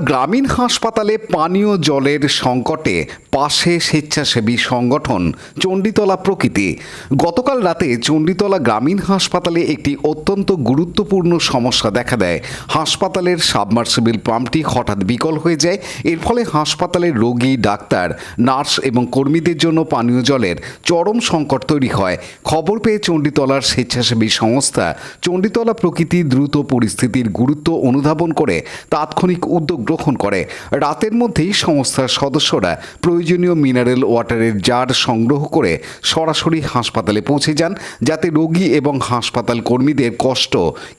গ্রামীণ হাসপাতালে পানীয় জলের সংকটে পাশে স্বেচ্ছাসেবী সংগঠন চণ্ডীতলা প্রকৃতি। গতকাল রাতে চণ্ডীতলা গ্রামীণ হাসপাতালে একটি অত্যন্ত গুরুত্বপূর্ণ সমস্যা দেখা দেয়। হাসপাতালের সাবমার্সিবল পাম্পটি হঠাৎ বিকল হয়ে যায়। এর ফলে হাসপাতালের রোগী, ডাক্তার, নার্স এবং কর্মীদের জন্য পানীয় জলের চরম সংকট তৈরি হয়। খবর পেয়ে চণ্ডীতলার স্বেচ্ছাসেবী সংস্থা চণ্ডীতলা প্রকৃতি দ্রুত পরিস্থিতির গুরুত্ব অনুধাবন করে তাৎক্ষণিক উদ্যোগ গ্রহণ করে। রাতের মধ্যেই সংস্থার সদস্যরা প্রয়োজনীয় মিনারেল ওয়াটারের জার সংগ্রহ করে সরাসরি হাসপাতালে পৌঁছে যান, যাতে রোগী এবং হাসপাতাল কর্মীদের কষ্ট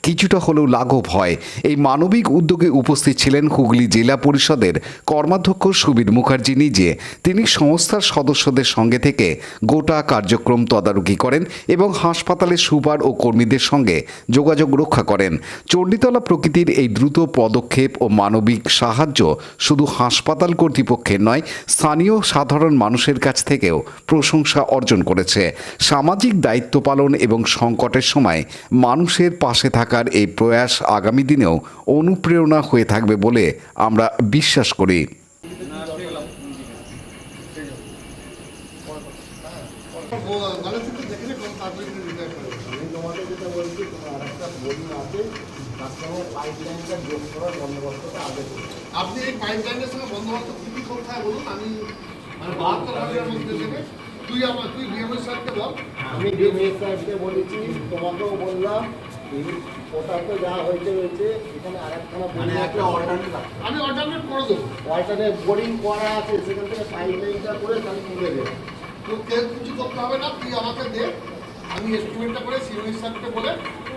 কিছুটা হলেও লাঘব হয়। এই মানবিক উদ্যোগে উপস্থিত ছিলেন হুগলি জেলা পরিষদের কর্মাধ্যক্ষ সুবীর মুখার্জি নিজে। তিনি সংস্থার সদস্যদের সঙ্গে থেকে গোটা কার্যক্রম তদারকি করেন এবং হাসপাতালের সুপার ও কর্মীদের সঙ্গে যোগাযোগ রক্ষা করেন। চণ্ডীতলা প্রকৃতির এই দ্রুত পদক্ষেপ ও মানবিক সাহায্য শুধু হাসপাতাল কর্তৃপক্ষের নয়, স্থানীয় সাধারণ মানুষের কাছ থেকেও প্রশংসা অর্জন করেছে। সামাজিক দায়িত্ব পালন এবং সংকটের সময় মানুষের পাশে থাকার এই প্রয়াস আগামী দিনেও অনুপ্রেরণা হয়ে থাকবে বলে আমরা বিশ্বাস করি। আপনি এই পাইপলাইনের সঙ্গে বন্দোবস্ত কি করতে হয় বলুন। আমি মানে 72 ঘন্টার মধ্যে থেকে তুই ডিএমএস স্যারকে বল। আমি ডিএমএস স্যারকে বলেছি, তোমাকেও বললাম। ওটা তো যা হয়েছে এখানে আরেকখানা আমি অল্টারনেট করে দেবো। অল্টারনেট বোরিং করা আছে, সেখান থেকে পাইপলাইনটা করে তাহলে তুলে দেবে। তো তেল কিছু করতে হবে না, তুই আমাকে দে, আমি এস্টিমেটটা করে ডিএমএস স্যারকে বলে,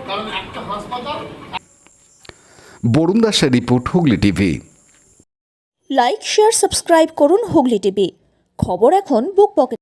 কারণ একটা হাসপাতাল। বরুণ দাসের report, Hooghly TV. Like, share, subscribe করুন হুগলি টিভি। খবর এখন বুক পকেট।